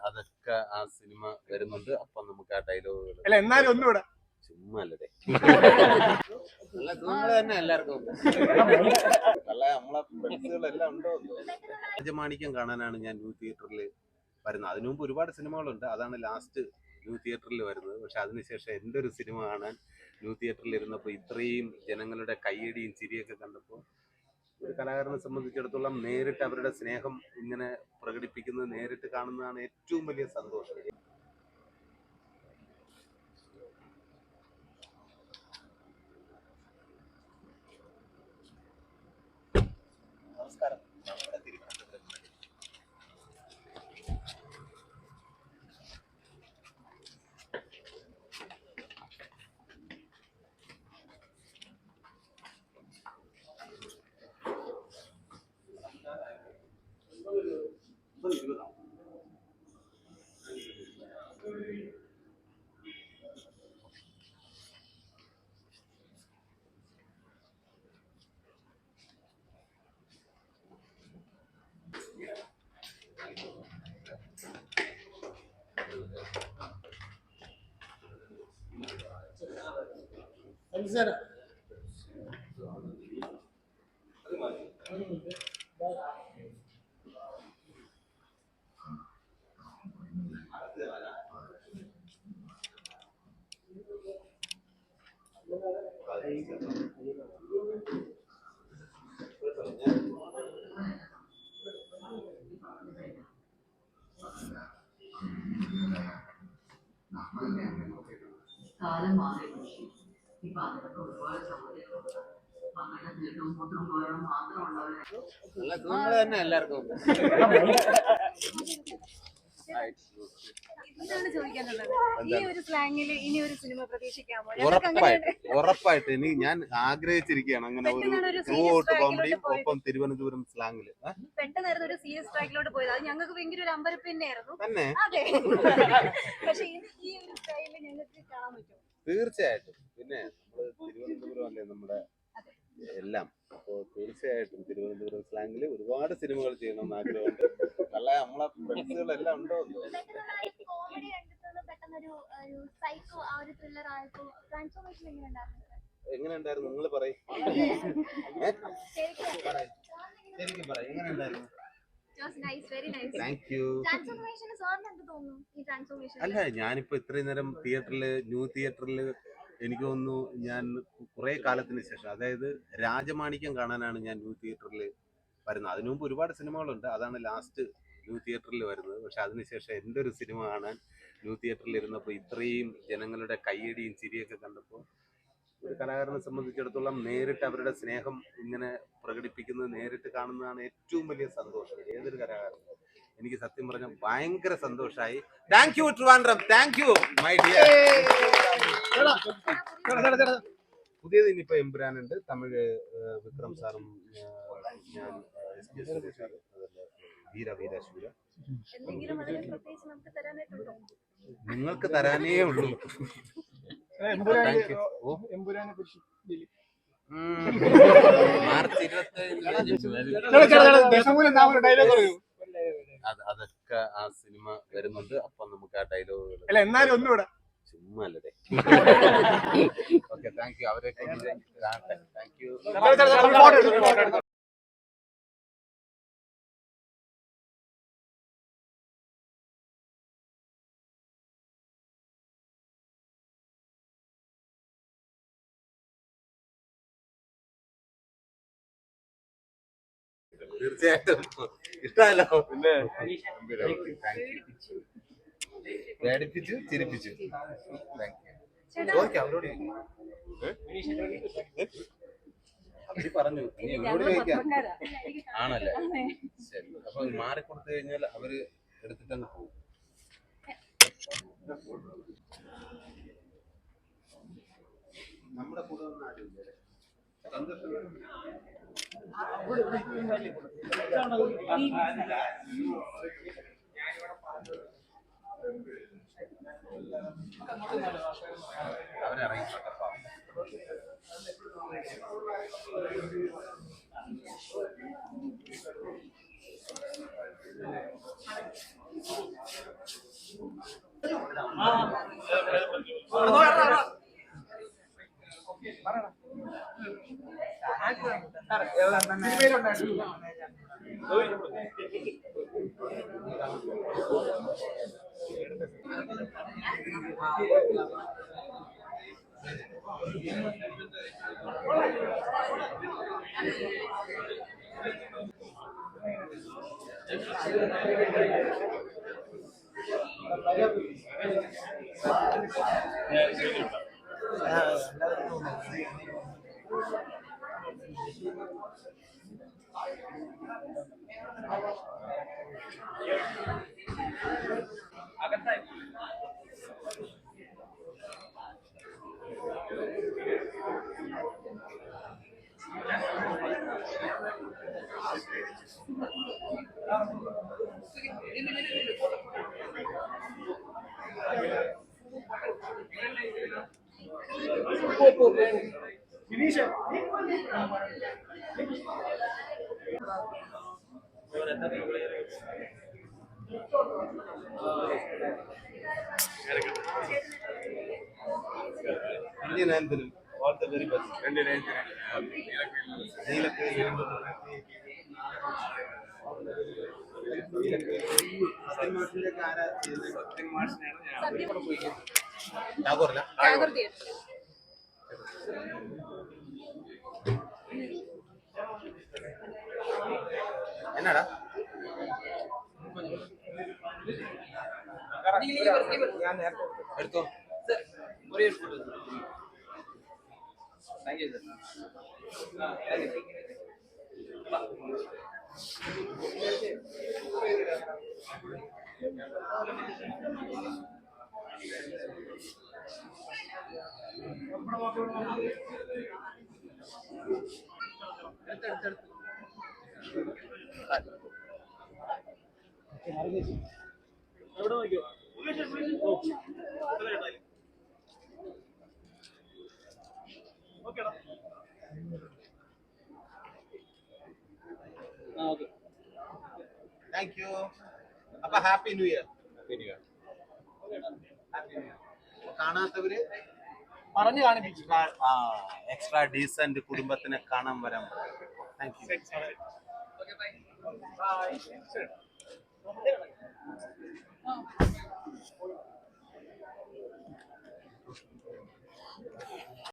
അതൊക്കെ ആ സിനിമ വരുന്നുണ്ട്. അപ്പൊ നമുക്ക് ആ ഡയലോഗുകൾ എന്നാലും ഒന്നുകൂടെ ചുമ്മാ അല്ലേ നല്ല സുഖങ്ങൾ തന്നെ എല്ലാവർക്കും. നല്ല നമ്മളെ ഫ്രണ്ട്സുകളെല്ലാം ഉണ്ടോ. രാജമാണിക്യം കാണാനാണ് ഞാൻ ന്യൂ തിയേറ്ററിൽ വരുന്നത്. അതിനു മുമ്പ് ഒരുപാട് സിനിമകളുണ്ട്. അതാണ് ലാസ്റ്റ് ന്യൂ തിയേറ്ററിൽ വരുന്നത്. പക്ഷെ അതിനുശേഷം എൻ്റെ ഒരു സിനിമ കാണാൻ ന്യൂ തിയേറ്ററിൽ ഇരുന്നപ്പോൾ ഇത്രയും ജനങ്ങളുടെ കയ്യടിയും ചിരിയൊക്കെ കണ്ടപ്പോൾ ഒരു കലാകാരനെ സംബന്ധിച്ചിടത്തോളം നേരിട്ട് അവരുടെ സ്നേഹം ഇങ്ങനെ പ്രകടിപ്പിക്കുന്നത് നേരിട്ട് കാണുന്നതാണ് ഏറ്റവും വലിയ സന്തോഷം. നമസ്കാരം. നമ്മുടെ തിരുവനന്തപുരം കാലം മാറി ഇപ്പൊ അതിനൊക്കെ ഒരുപാട് സൗകര്യങ്ങളുണ്ട്. അങ്ങനെ ദീർഘവും മൂത്രം പോയാൽ മാത്രമുള്ളവരെ നല്ല സുഖങ്ങൾ തന്നെ എല്ലാവർക്കും. ഉറപ്പായിട്ട് ഇനി ഞാൻ ആഗ്രഹിച്ചിരിക്കുകയാണ് അങ്ങനെ ഒരു ട്രൂ ഔട്ട് കോമഡിയും ഒപ്പം തിരുവനന്തപുരം സ്ലാങ്ങില്. പെട്ടെന്നായിരുന്നു ഒരു സീരിയസ് ട്രാക്കിലോട്ട് പോയത്. അത് ഞങ്ങൾക്ക് ഭയങ്കര ഒരു അമ്പരപ്പന്നെയായിരുന്നു. തന്നെ പക്ഷെ ഈ ഒരു സ്റ്റൈല് ഞങ്ങൾക്ക് കാണാൻ പറ്റും. തീർച്ചയായിട്ടും. പിന്നെ നമ്മള് തിരുവനന്തപുരം അല്ലേ നമ്മുടെ എല്ലാം. അപ്പോ തീർച്ചയായിട്ടും തിരുവനന്തപുരം സ്ലാങ്ങില് ഒരുപാട് സിനിമകൾ ചെയ്യണമെന്ന് ആഗ്രഹമുണ്ട്. നല്ല നമ്മളെ ഫ്രണ്ട്സുകളെല്ലാം ഉണ്ടോ. എങ്ങനെ ഉണ്ടായിരുന്നു നിങ്ങൾ പറയും. ശരിക്കും പറയും എങ്ങനെ ഉണ്ടായിരുന്നു. അല്ല ഞാനിപ്പോ ഇത്രയും നേരം തിയേറ്ററില് ന്യൂ തിയേറ്ററില് എനിക്ക് തോന്നുന്നു ഞാൻ കുറെ കാലത്തിന് ശേഷം, അതായത് രാജമാണിക്യം കാണാനാണ് ഞാൻ ന്യൂ തിയേറ്ററിൽ വരുന്നത്. അതിനു മുമ്പ് ഒരുപാട് സിനിമകളുണ്ട്. അതാണ് ലാസ്റ്റ് ന്യൂ തിയേറ്ററിൽ വരുന്നത്. പക്ഷെ അതിനുശേഷം എൻ്റെ ഒരു സിനിമ കാണാൻ ന്യൂ തിയേറ്ററിൽ ഇരുന്നപ്പോൾ ഇത്രയും ജനങ്ങളുടെ കയ്യടിയും ചിരിയൊക്കെ കണ്ടപ്പോൾ ഒരു കലാകാരനെ സംബന്ധിച്ചിടത്തോളം നേരിട്ട് അവരുടെ സ്നേഹം ഇങ്ങനെ പ്രകടിപ്പിക്കുന്നത് നേരിട്ട് കാണുന്നതാണ് ഏറ്റവും വലിയ സന്തോഷം. ഏതൊരു കലാകാരനും എനിക്ക് സത്യം പറഞ്ഞ ഭയങ്കര സന്തോഷമായി. Thank you Trivandrum. Thank you my dear. പുതിയത് ഇനിയിപ്പോ എമ്പുരാനുണ്ട്. തമിഴ് വിക്രം സാറും ഞാൻ വീരവീരശൂര. നിങ്ങൾക്ക് തരാനേ ഉള്ളൂ. മാർച്ച് 25 അതൊക്കെ ആ സിനിമ വരുന്നുണ്ട്. അപ്പൊ നമുക്ക് ആ ഡയലോഗുകൾ എന്നാലും ഒന്നുകൂടെ ചുമ്മാ അല്ലേ. Okay thank you. അവരൊക്കെ താങ്ക് യു. തീർച്ചയായിട്ടും ഇഷ്ടമല്ലോ. പിന്നെ പേടിപ്പിച്ചു ചിരിപ്പിച്ചു. ചോദിക്കാം അവരോട്. അവര് പറഞ്ഞു ഇനി എന്നോട് ചോദിക്കാം. ആണല്ലേ. ശരി. അപ്പൊ മാറിക്കൊടുത്തു കഴിഞ്ഞാൽ അവര് എടുത്തിട്ടങ്ങ് പോകും. നമ്മുടെ കൂടെ വന്ന ആരുമില്ലേ. സന്തോഷം. അവരിറങ്ങി Indian anthem. All the very best. Neelakuyil. Sathyan മാഷിന്റെ ഒക്കെ ആരാ ചെയ്യുന്നത്? ടാഗോറല്ല? ടാഗോർ തിയേറ്റർ. എന്നാടാ എടുത്തോ. Thank you. അപ്പൊ ഹാപ്പി ന്യൂ ഇയർ. കാണാത്തവര് പറഞ്ഞു കാണിപ്പിച്ചു. എക്സ്ട്രാ ഡീസന്റ് കുടുംബത്തിനെ കാണാൻ വരാൻ. Thank you.